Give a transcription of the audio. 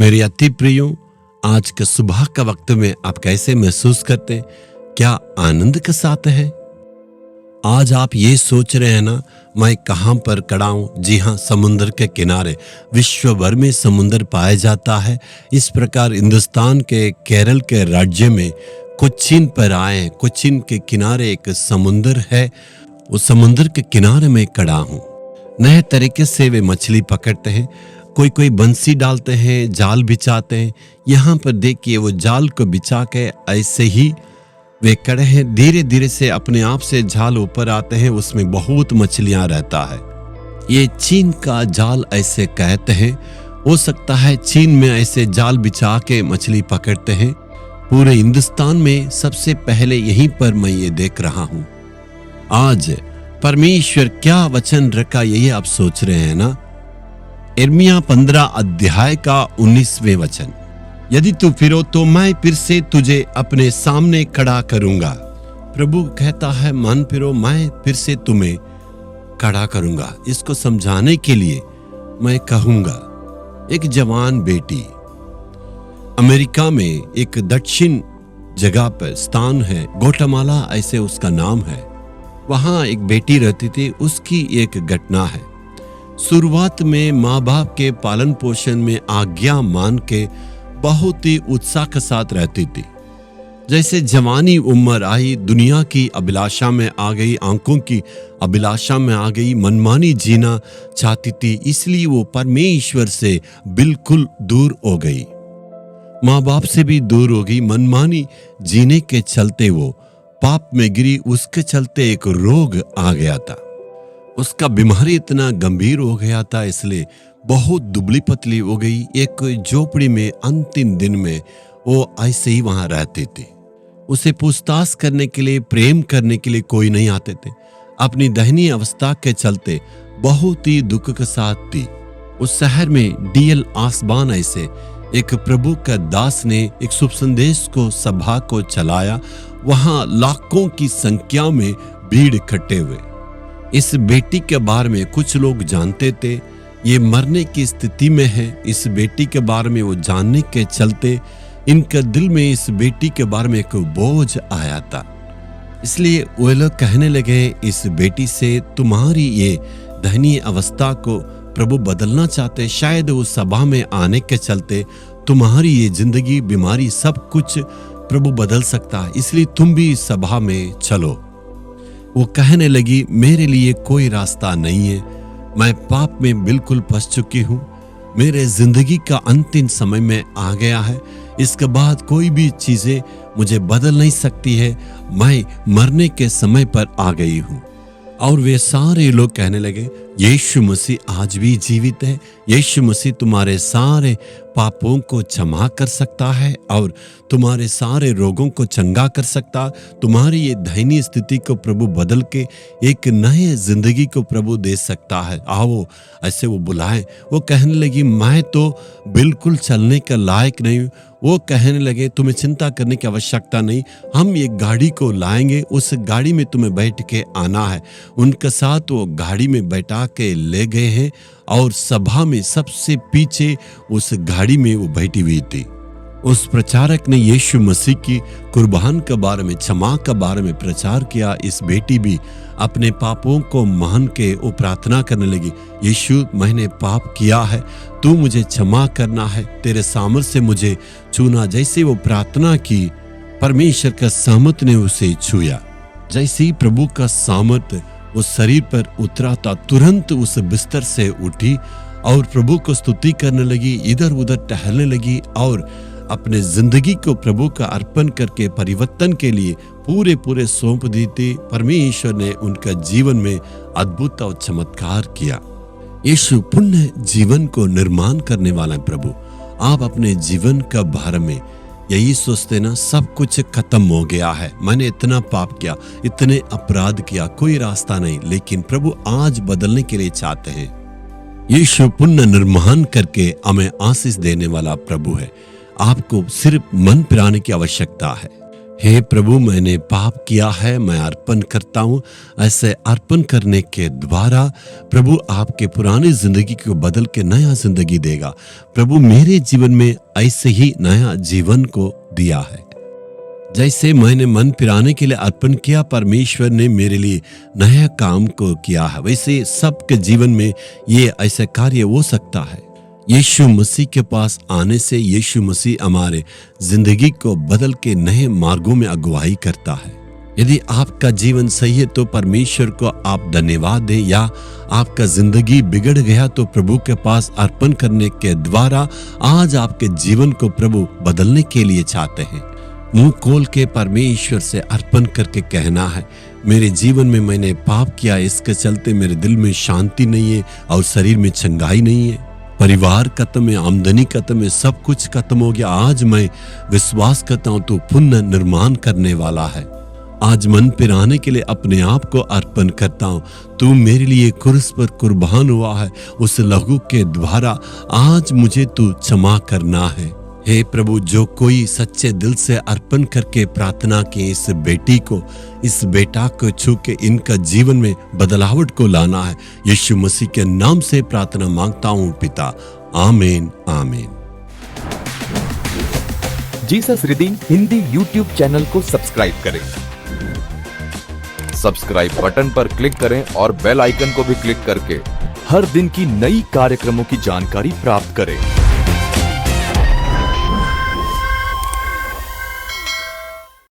मेरे अति प्रियो, आज के सुबह का वक्त में आप कैसे महसूस करते? क्या आनंद के साथ है? आज आप ये सोच रहे हैं ना, मैं कहाँ पर खड़ा हूँ? जी हाँ, समुद्र के किनारे। विश्व भर में समुद्र पाया जाता है। इस प्रकार हिंदुस्तान के केरल के राज्य में कोच्चिन पर आए हैं। कोच्चिन के किनारे एक समुद्र है, उस समुद्र के किनारे में खड़ा हूँ। नए तरीके से वे मछली पकड़ते हैं। कोई कोई बंसी डालते हैं, जाल बिछाते हैं। यहाँ पर देखिए, वो जाल को बिछा के ऐसे ही वे खड़े हैं। धीरे धीरे से अपने आप से जाल ऊपर आते हैं, उसमें बहुत मछलियां रहता है। ये चीन का जाल ऐसे कहते हैं। हो सकता है चीन में ऐसे जाल बिछा के मछली पकड़ते हैं। पूरे हिंदुस्तान में सबसे पहले यहीं पर मैं ये देख रहा हूं। आज परमेश्वर क्या वचन रखा, यही आप सोच रहे हैं ना। यिर्मयाह 15 अध्याय का 19वें वचन, यदि तू फिरो तो मैं फिर से तुझे अपने सामने खड़ा करूंगा। प्रभु कहता है, मन फिरो, मैं फिर से तुम्हें खड़ा करूंगा। इसको समझाने के लिए मैं कहूंगा, एक जवान बेटी अमेरिका में एक दक्षिण जगह पर स्थान है, ग्वाटेमाला ऐसे उसका नाम है। वहां एक बेटी रहती थी। उसकी एक घटना है। शुरुआत में माँ बाप के पालन पोषण में आज्ञा मान के बहुत ही उत्साह के साथ रहती थी। जैसे जवानी उम्र आई, दुनिया की अभिलाषा में आ गई, आंखों की अभिलाषा में आ गई, मनमानी जीना चाहती थी। इसलिए वो परमेश्वर से बिल्कुल दूर हो गई, माँ बाप से भी दूर हो गई। मनमानी जीने के चलते वो पाप में गिरी। उसके चलते एक रोग आ गया था। उसका बीमारी इतना गंभीर हो गया था, इसलिए बहुत दुबली पतली हो गई। एक झोपड़ी में अंतिम दिन में वो ऐसे ही वहां रहती थी। उसे पूछताछ करने के लिए, प्रेम करने के लिए कोई नहीं आते थे। अपनी दयनीय अवस्था के चलते बहुत ही दुख के साथ थी। उस शहर में डीएल आसबान ऐसे एक प्रभु का दास ने एक शुभ संदेश को सभा को चलाया। वहां लाखों की संख्या में भीड़ इकट्ठे हुए। इस बेटी के बारे में कुछ लोग जानते थे, ये मरने की स्थिति में है। इस बेटी के बारे में वो जानने के चलते इनके दिल में इस बेटी के बारे में एक बोझ आया था। इसलिए वो लोग कहने लगे, इस बेटी से तुम्हारी ये दयनीय अवस्था को प्रभु बदलना चाहते। शायद उस सभा में आने के चलते तुम्हारी ये जिंदगी, बीमारी, सब कुछ प्रभु बदल सकता है। इसलिए तुम भी इस सभा में चलो। वो कहने लगी, मेरे लिए कोई रास्ता नहीं है। मैं पाप में बिल्कुल फंस चुकी हूँ। मेरे जिंदगी का अंतिम समय में आ गया है। इसके बाद कोई भी चीजें मुझे बदल नहीं सकती है। मैं मरने के समय पर आ गई हूँ। और वे सारे लोग कहने लगे, यीशु मसीह आज भी जीवित है। यीशु मसीह तुम्हारे सारे पापों को क्षमा कर सकता है और तुम्हारे सारे रोगों को चंगा कर सकता। तुम्हारी ये दयनीय स्थिति को प्रभु बदल के एक नए जिंदगी को प्रभु दे सकता है। आओ, ऐसे वो बुलाए। वो कहने लगी, मैं तो बिल्कुल चलने के लायक नहीं हूँ। वो कहने लगे, तुम्हें चिंता करने की आवश्यकता नहीं, हम एक गाड़ी को लाएंगे, उस गाड़ी में तुम्हें बैठ के आना है। उनके साथ वो गाड़ी में बैठा के ले गए हैं और सभा में सबसे पीछे उस गाड़ी में वो बैठी हुई थी। उस प्रचारक ने यीशु मसीह की कुर्बान के बारे में, क्षमा के बारे में प्रचार किया। इस बेटी भी अपने पापों को मान के वो प्रार्थना करने लगी, यीशु, मैंने पाप किया है, तू मुझे क्षमा करना है, तेरे सामर्थ्य से मुझे छूना। जैसे वो प्रार्थना की, परमेश्वर का सामर्थ्य ने उसे छुआ। जैसे ही प्रभु का सामर्थ्य उस शरीर पर उतरा था, तुरंत उस बिस्तर से उठी और प्रभु को स्तुति करने लगी, इधर उधर टहलने लगी और अपने जिंदगी को प्रभु का अर्पण करके परिवर्तन के लिए पूरे सौंप दी थी। परमेश्वर ने उनका जीवन में अद्भुत और चमत्कार किया। यीशु पुण्य जीवन को निर्माण करने वाला है। प्रभु, आप अपने जीवन का बारे में यही सोचते ना, सब कुछ खत्म हो गया है, मैंने इतना पाप किया, इतने अपराध किया, कोई रास्ता नहीं। लेकिन प्रभु आज बदलने के लिए चाहते हैं। यीशु पुण्य निर्माण करके हमें आशीष देने वाला प्रभु है। आपको सिर्फ मन फिराने की आवश्यकता है। हे प्रभु, मैंने पाप किया है, मैं अर्पण करता हूँ। ऐसे अर्पण करने के द्वारा प्रभु आपके पुरानी जिंदगी को बदल के नया जिंदगी देगा। प्रभु मेरे जीवन में ऐसे ही नया जीवन को दिया है। जैसे मैंने मन फिराने के लिए अर्पण किया, परमेश्वर ने मेरे लिए नया काम को किया है, वैसे सबके जीवन में ये ऐसा कार्य हो सकता है। यीशु मसीह के पास आने से यीशु मसीह हमारे जिंदगी को बदल के नए मार्गों में अगुवाई करता है। यदि आपका जीवन सही है तो परमेश्वर को आप धन्यवाद दें, या आपका जिंदगी बिगड़ गया तो प्रभु के पास अर्पण करने के द्वारा आज आपके जीवन को प्रभु बदलने के लिए चाहते हैं। मुंह खोल के परमेश्वर से अर्पण करके कहना है, मेरे जीवन में मैंने पाप किया, इसके चलते मेरे दिल में शांति नहीं है और शरीर में चंगाई नहीं है, परिवार खत्म है, आमदनी खत्म है, सब कुछ खत्म हो गया। आज मैं विश्वास करता हूं तू पुनः निर्माण करने वाला है। आज मन फिराने के लिए अपने आप को अर्पण करता हूं। तू मेरे लिए क्रूस पर कुर्बान हुआ है, उस लहू के द्वारा आज मुझे तू क्षमा करना है। हे प्रभु, जो कोई सच्चे दिल से अर्पण करके प्रार्थना की, इस बेटी को, इस बेटा को छू के इनका जीवन में बदलावट को लाना है, यीशु मसीह के नाम से प्रार्थना मांगता हूँ पिता, आमीन आमीन। Jesus redeem Hindi YouTube channel को सब्सक्राइब करें। सब्सक्राइब बटन पर क्लिक करें और बेल आइकन को भी क्लिक करके हर दिन की नई कार्यक्रमों की जानकारी प्राप्त करें।